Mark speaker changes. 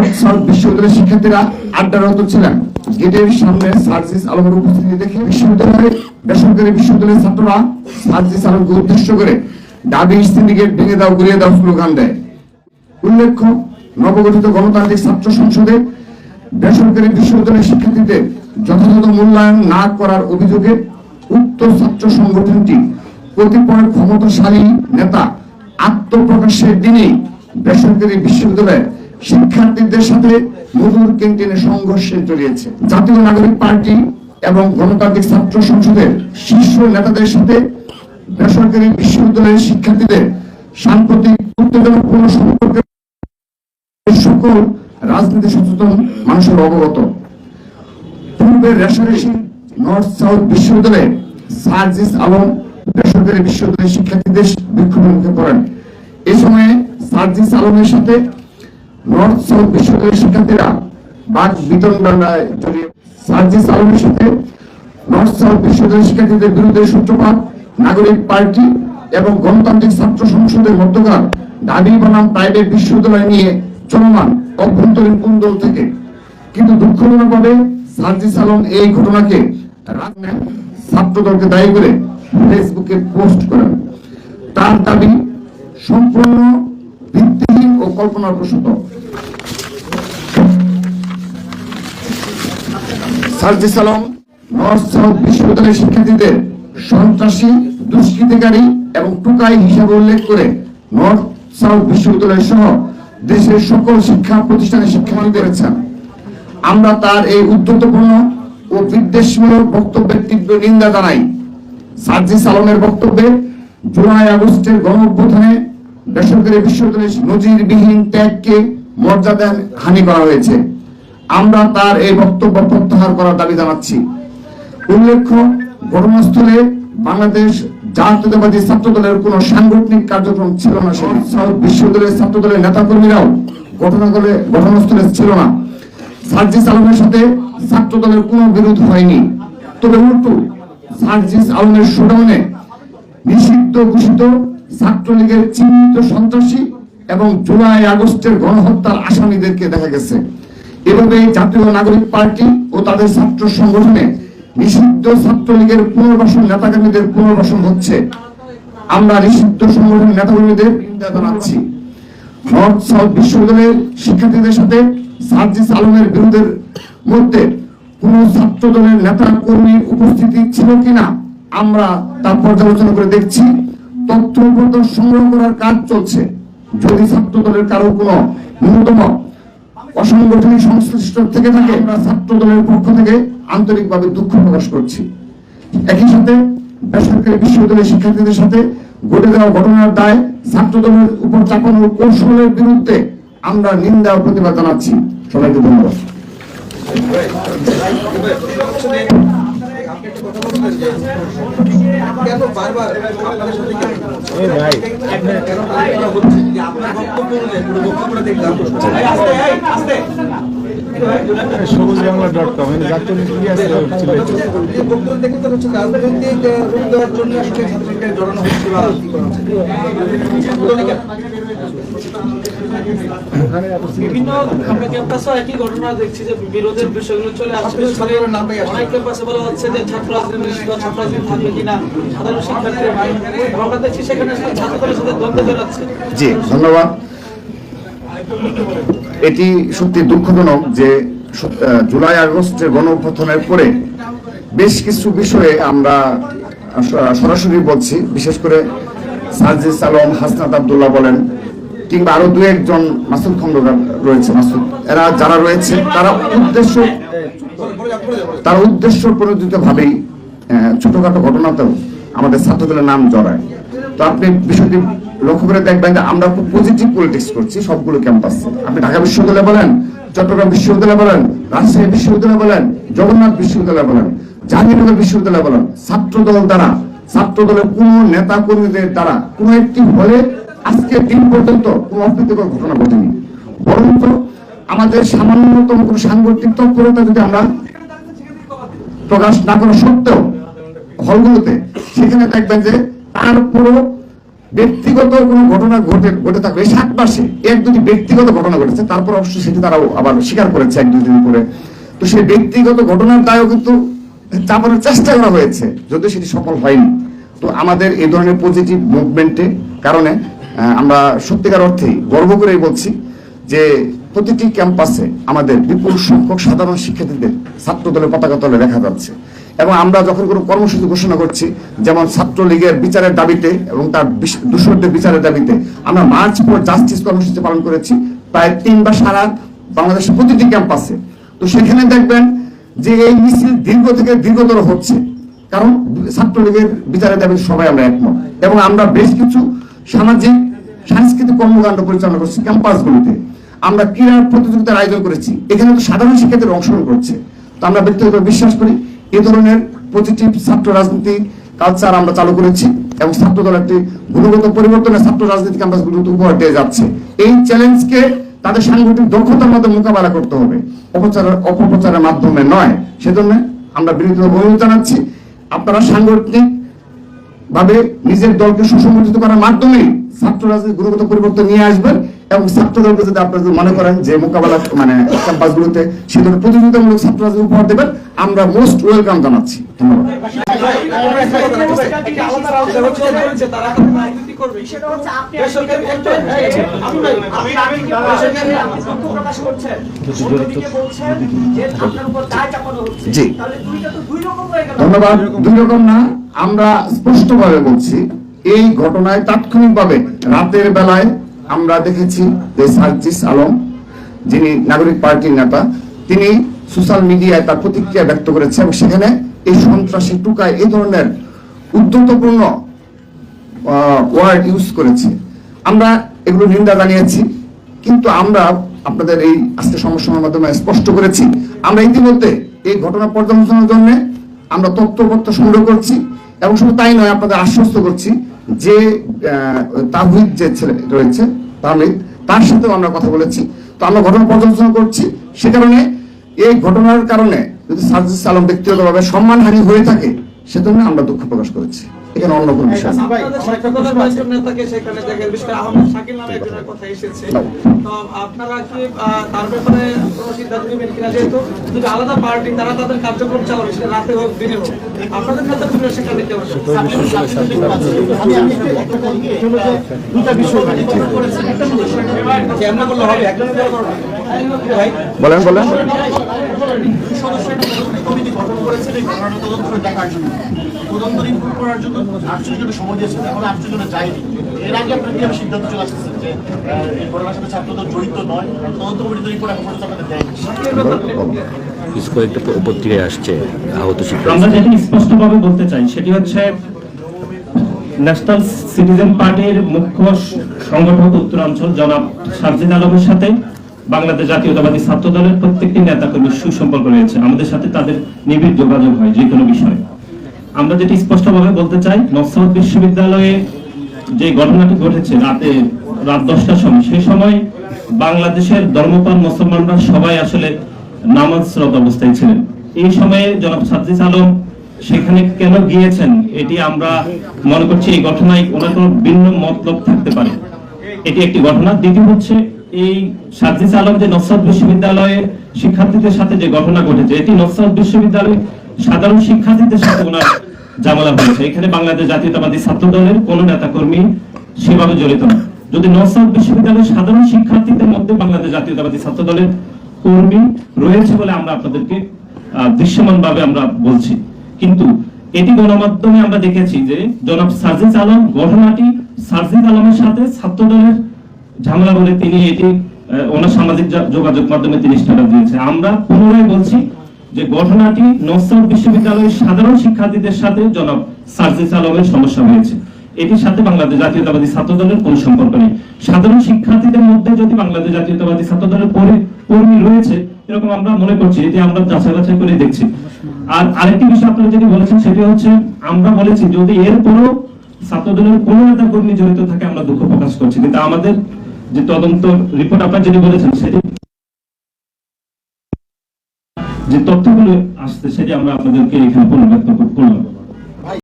Speaker 1: North south বিশ্ববিদ্যালয়ের শিক্ষার্থীরা আড্ডারত ছিলেন। গেটের সামনে সার্জিস আলমের উপস্থিতি দেখে বেসরকারি বিশ্ববিদ্যালয়ের ছাত্ররা সার্জিস আলমকে উদ্দেশ্য করে দাবি সিন্ডিকেট ভেঙে দাও, গুড়িয়ে দাও স্লোগান দেয়। উল্লেখ্য, নবগঠিত গণতান্ত্রিক ছাত্র সংসদে বেসরকারি বিশ্ববিদ্যালয়ের শিক্ষার্থীদের যথাযথ মূল্যায়ন না করার অভিযোগে উক্ত ছাত্র সংগঠনটি কতিপয় ক্ষমতাশালী নেতা আত্মপ্রকাশের দিনেই বেসরকারি বিশ্ববিদ্যালয়ে শিক্ষার্থীদের সাথে মধুর ক্যান্টিনে সংঘর্ষে জড়িয়েছে। জাতীয় নাগরিক পার্টি এবং গণতান্ত্রিক ছাত্র সংসদের শীর্ষ নেতাদের সাথে বেসরকারি বিশ্ববিদ্যালয়ের শিক্ষার্থীদের সাম্প্রতিক উত্তেজনাপূর্ণ সম্পর্কে সকল রাজনীতি সচেতন মানুষের অবগত। পূর্বের রেশারেশি নর্থ সাউথ বিশ্ববিদ্যালয়ে সার্জিস আলম বেসরকারি বিশ্ববিদ্যালয়ের শিক্ষার্থীদের বিক্ষোভের মুখে পড়েন। এই সময়ে সার্জিস আলমের সাথে নর্থ সাউথ বিশ্ববিদ্যালয়ের শিক্ষার্থীরা বাক বিতণ্ডায় জড়িয়ে সার্জিস আলমের সাথে নর্থ সাউথ বিশ্ববিদ্যালয়ের শিক্ষার্থীদের বিরুদ্ধে সূত্রপাত নাগরিক পার্টি এবং গণতান্ত্রিক ছাত্র সংসদের মধ্যকার দাবি বনাম প্রাইভেট বিশ্ববিদ্যালয় নিয়ে চলমান অভ্যন্তরীণ কুন্দল থেকে। কিন্তু দুঃখজনকভাবে সার্জিস আলম এই ঘটনাকে ছাত্রদলকে দায়ী করে ফেসবুকে পোস্ট করেন। তার দাবি সম্পূর্ণ ভিত্তিহীন ও কল্পনাপ্রসূত। সার্জিস আলম নর্থ সাউথ বিশ্ববিদ্যালয়ের শিক্ষার্থীদের সন্ত্রাসী, দুষ্কৃতিকারী এবং টুকাই হিসাবে উল্লেখ করে নর্থ সাউথ বিশ্ববিদ্যালয় সহ দেশের সকল শিক্ষা প্রতিষ্ঠানে শিক্ষাদান করেছেন। আমরা তার এই উদ্ধতপূর্ণ ও বিদ্বেষমূলক বক্তব্যের তীব্র নিন্দা জানাই। সার্জিস আলমের বক্তব্যে জুলাই আগস্টের গণঅভ্যুত্থানে বেসরকারি বিশ্ববিদ্যালয়ের নজিরবিহীন ত্যাগকে মর্যাদা হানি করা হয়েছে। আমরা তার এই বক্তব্য প্রত্যাহার করার দাবি জানাচ্ছি। উল্লেখ্য, ঘটনাস্থলে বাংলাদেশ জাতীয়তাবাদী ছাত্রদলের কোন সাংগঠনিক কার্যক্রম ছিল না। সাউথ বিশ্ববিদ্যালয়ের ছাত্রদলের নেতাকর্মীরাও ঘটনাস্থলে ছিল না। সার্জিস আলমের সাথে ছাত্রদলের কোনো বিরোধ হয়নি। তবে উল্টো সার্জিস আলমের শোডাউনে নিষিদ্ধ ঘোষিত ছাত্রলীগের চিহ্নিত সন্ত্রাসী এবং জুলাই আগস্টের গণহত্যার আসামিদেরকে দেখা গেছে। এভাবে জাতীয় নাগরিক পার্টি ও তাদের ছাত্র সংগঠনে নিষিদ্ধ ছাত্রলীগের পুনর্বাসন নেতাকর্মীদের পুনর্বাসন হচ্ছে। আমরা নিষিদ্ধ সংগঠনের নেতাকর্মীদের নিন্দা জানাচ্ছি। নর্থ সাউথ বিশ্ববিদ্যালয়ের শিক্ষার্থীদের সাথে সার্জিস আলমের বিরোধের মধ্যে কোন ছাত্র দলের নেতা কর্মীর উপস্থিতি ছিল কিনা আমরা তা পর্যালোচনা করে দেখছি। তথ্য সংগ্রহ করার কাজ চলছে। যদি ছাত্র দলের কারো কোনো ন্যূনতম অসাংগঠনিক সংশ্লিষ্ট থেকে থাকে, আমরা ছাত্র দলের পক্ষ থেকে আন্তরিকভাবে দুঃখ প্রকাশ করছি। একই সাথে বেসরকারি বিশ্ববিদ্যালয়ের শিক্ষার্থীদের সাথে ঘটে যাওয়া ঘটনার দায় ছাত্র দলের উপর চাপানোর কৌশলের বিরুদ্ধে আমরা নিন্দা ও প্রতিবাদ জানাচ্ছি। সবাইকে ধন্যবাদ।
Speaker 2: সবুজবাংলা.com
Speaker 3: বিভিন্ন ক্যাম্পাসে একই ঘটনা দেখছি যে বিরোধের বিষয়গুলো চলে আসছে। অনেক ক্যাম্পাসে বলা হচ্ছে যে ছাত্র রাজনীতি থাকবে কিনা সাধারণ শিক্ষার্থীরা, আমরা দেখছি সেখানে ছাত্রদের সাথে দ্বন্দ্ব বেরোচ্ছে।
Speaker 1: জি, ধন্যবাদ। এটি সত্যি দুঃখজনক যে জুলাই আগস্টের গণঅভ্যুত্থানের পরে বেশ কিছু বিষয়ে আমরা সরাসরি বলছি, বিশেষ করে সার্জিস আলম, হাসনাত আব্দুল্লাহ বলেন কিংবা আরো দু একজন মাসুদ খন্দকার রয়েছে, মাসুদ, এরা যারা রয়েছে তারা উদ্দেশ্য প্রণোদিত ভাবেই ছোটখাটো ঘটনাতেও আমাদের ছাত্রদলের নাম জড়ায়। তো আপনি বিষয়টি লক্ষ্য করে দেখবেন যে আমরা খুব পজিটিভ পলিটিক্স করছি সবগুলো ক্যাম্পাসে। আপনি ঢাকা বিশ্ববিদ্যালয় বলেন, চট্টগ্রাম বিশ্ববিদ্যালয় বলেন, রাজশাহী বিশ্ববিদ্যালয় বলেন, জগন্নাথ বিশ্ববিদ্যালয় বলেন, জাহাঙ্গীরনগর বিশ্ববিদ্যালয় বলেন, ছাত্রদল দ্বারা, ছাত্রদলের কোন নেতা কর্মীদের দ্বারা কোন একটি হলে আজকে দিন পর্যন্ত কোন অপ্রীতিকর ঘটনা ঘটেনি। বরঞ্চ আমাদের সামান্যতম কোন সাংগঠনিক তৎপরতা যদি আমরা প্রকাশ না করা সত্ত্বেও হলগুলোতে, সেখানে দেখবেন যে তারপরও ব্যক্তিগত কোনো ঘটনা ঘটে থাকবে 7 মাসে 1-2টি ব্যক্তিগত ঘটনা ঘটেছে, তারপর অবশ্যই সেটি তারাও আবার স্বীকার করেছে 1-2 দিন পরে। তো সেই ব্যক্তিগত ঘটনার দায়ও কিন্তু চাপানোর চেষ্টা করা হয়েছে, যদিও সেটি সফল হয়নি। তো আমাদের এই ধরনের পজিটিভ মুভমেন্টের কারণে আমরা সত্যিকার অর্থেই গর্ব করেই বলছি যে প্রতিটি ক্যাম্পাসে আমাদের বিপুল সংখ্যক সাধারণ শিক্ষার্থীদের ছাত্র দলের পতাকা তলে দেখা যাচ্ছে। এবং আমরা যখন কোনো কর্মসূচি ঘোষণা করছি, যেমন ছাত্রলীগের বিচারের দাবিতে এবং তার দূষণদের বিচারের দাবিতে আমরা মার্চ ফর জাস্টিস কর্মসূচি পালন করেছি প্রায় 3 বা সারা বাংলাদেশের প্রতিটি ক্যাম্পাসে। তো সেখানে দেখবেন যে এই মিছিল দীর্ঘ থেকে দীর্ঘতর হচ্ছে, কারণ ছাত্রলীগের বিচারের দাবিতে সবাই আমরা একমত। এবং আমরা বেশ কিছু সামাজিক সাংস্কৃতিক কর্মকাণ্ড পরিচালনা করছি ক্যাম্পাসগুলিতে। আমরা ক্রীড়া প্রতিযোগিতার আয়োজন করেছি, এখানে তো সাধারণ শিক্ষার্থীরা অংশগ্রহণ করছে। তো আমরা ব্যক্তিগতভাবে বিশ্বাস করি এই ধরনের পজিটিভ ছাত্র রাজনীতি কালচার আমরা চালু করেছি এবং ছাত্রদল একটি গুণগত পরিবর্তনের ছাত্র রাজনীতি ক্যাম্পাসগুলোতে উপহার দিয়ে যাচ্ছে। এই চ্যালেঞ্জকে তাদের সাংগঠনিক দক্ষতার মধ্যে মোকাবেলা করতে হবে, অপপ্রচারের মাধ্যমে নয়। সেজন্য আমরা বিনীত অনুরোধ জানাচ্ছি, আপনারা সাংগঠনিক ভাবে নিজের দলকে সুসংগঠিত করার মাধ্যমে ছাত্র রাজনীতি গুণগত পরিবর্তন নিয়ে আসবেন এবং ছাত্র দলকে যদি আপনারা মনে করেন যে মোকাবেলা ক্যাম্পাসগুলোতে সে ধরনের প্রতিযোগিতামূলক ছাত্র রাজনীতি উপহার দেবেন, আমরা মোস্ট ওয়েলকাম জানাচ্ছি। ধন্যবাদ। জি ধন্যবাদ। 2 রকম না, আমরা স্পষ্টভাবে বলছি এই ঘটনায় তাৎক্ষণিকভাবে রাতের বেলায় আমরা দেখেছি যে সার্জিস আলম, যিনি নাগরিক পার্টির নেতা, তিনি সোশ্যাল মিডিয়ায় তার প্রতিক্রিয়া ব্যক্ত করেছে এবং সেখানে এই সন্ত্রাসী টুকায় এই ধরনের উদ্ধতপূর্ণ ওয়ার্ড ইউজ করেছে। আমরা এগুলো নিন্দা জানিয়েছি, কিন্তু আমরা আপনাদের এই আজকে সমস্যার মাধ্যমে স্পষ্ট করেছি আমরা ইতিমধ্যে এই ঘটনা পর্যালোচনার জন্য আমরা তথ্যপত্র সংগ্রহ করছি এবং শুধু তাই নয়, আপনাদের আশ্বস্ত করছি যে তাহিদ যে ছেলে রয়েছে তাহমিদ, তার সাথেও আমরা কথা বলেছি। তো আমরা ঘটনা পর্যালোচনা করছি। সে কারণে এই ঘটনার কারণে যদি সার্জিস আলম ব্যক্তিগতভাবে সম্মানহানি হয়ে থাকে সেজন্য আমরা দুঃখ প্রকাশ করেছি, এখানে অন্য কোনো বিষয় না।
Speaker 3: আপনারা কি তার ব্যাপারে কোনো সিদ্ধান্ত নেবেন কিনা, যেহেতু যদি আলাদা পার্টি তারা তাদের কার্যক্রম চালাবে, সেটা রাতে হোক দিনে হোক, আপনাদের নেতাকর্মীরা সেখানে নিতে পারবে?
Speaker 1: বলেন বলেন।
Speaker 2: পত্রিকায় আসছে আহত শিক্ষার্থী।
Speaker 4: আমরা যেটি স্পষ্টভাবে বলতে চাই সেটি হচ্ছে ন্যাশনাল সিটিজেন পার্টির মুখ্য সংগঠক উত্তরাঞ্চল জনাব সার্জিস আলমের সাথে বাংলাদেশ জাতীয়তাবাদী ছাত্র দলের প্রত্যেকটি নেতাকর্মীর সুসম্পর্ক রয়েছে। আমাদের সাথে তাদের নিবিড় যোগাযোগ হয় যে কোনো বিষয়ে। আমরা যেটি স্পষ্টভাবে বলতে চাই, নকশাবাদ বিশ্ববিদ্যালয়ে যে ঘটনাটি ঘটেছে রাত 10টার সময়, সেই সময় বাংলাদেশের ধর্মপ্রাণ মুসলমানরা সবাই আসলে নামাজরত অবস্থায় ছিলেন। এই সময়ে জনাব সার্জিস আলম সেখানে কেন গিয়েছেন এটি আমরা মনে করছি এই ঘটনায় ওনার কোনো ভিন্ন মতলব থাকতে পারে, এটি একটি ঘটনা। দ্বিতীয় হচ্ছে এই সার্জিস আলম যে নকশাবাদ বিশ্ববিদ্যালয়ে শিক্ষার্থীদের সাথে যে ঘটনা ঘটেছে, এটি নকশাবাদ বিশ্ববিদ্যালয়ে সাধারণ শিক্ষার্থীদের সাথে ওনার ঝামেলা হয়েছে। এখানে বাংলাদেশ জাতীয়তাবাদী ছাত্র দলের কোন নেতাকর্মী সেভাবে জড়িত না। যদি নকশাবাদ বিশ্ববিদ্যালয়ের সাধারণ শিক্ষার্থীদের মধ্যে বাংলাদেশ জাতীয়তাবাদী ছাত্র দলের কর্মী রয়েছে বলে আমরা আপনাদেরকে দৃশ্যমান ভাবে আমরা বলছি, কিন্তু এটি গণমাধ্যমে আমরা দেখেছি যে জনাব সার্জিস আলম ঘটনাটি সার্জিস আলমের সাথে ছাত্র দলের ঝামেলা বলে তিনি এটি ওনার সামাজিক যোগাযোগ মাধ্যমে তিনি স্ট্যাটাস দিয়েছে। আমরা পুনরায় বলছি যে ঘটনাটি নকশাবাদ বিশ্ববিদ্যালয়ের সাধারণ শিক্ষার্থীদের সাথে জনাব সার্জিস আলমের সমস্যা হয়েছে, এটির সাথে বাংলাদেশ জাতীয়তাবাদী ছাত্র দলের কোনো সম্পর্ক নেই। সাধারণ শিক্ষার্থীদের মধ্যে যদি বাংলাদেশ জাতীয়তাবাদী ছাত্র দলের কর্মী রয়েছে এরকম আমরা মনে করছি, এটি আমরা যাচাই বাছাই করে দেখছি। আর আরেকটি বিষয় আপনারা যেটি বলেছেন সেটি হচ্ছে, আমরা বলেছি যদি এর কোনো ছাত্র দলের কোনো নেতা কর্মী জড়িত থাকে আমরা দুঃখ প্রকাশ করছি, কিন্তু আমাদের যে তদন্ত রিপোর্ট আপনারা যেটি বলেছেন সেটি যে তথ্যগুলো আসছে সেটি আমরা আপনাদেরকে এখানে পুনর্ব্যক্ত করলাম।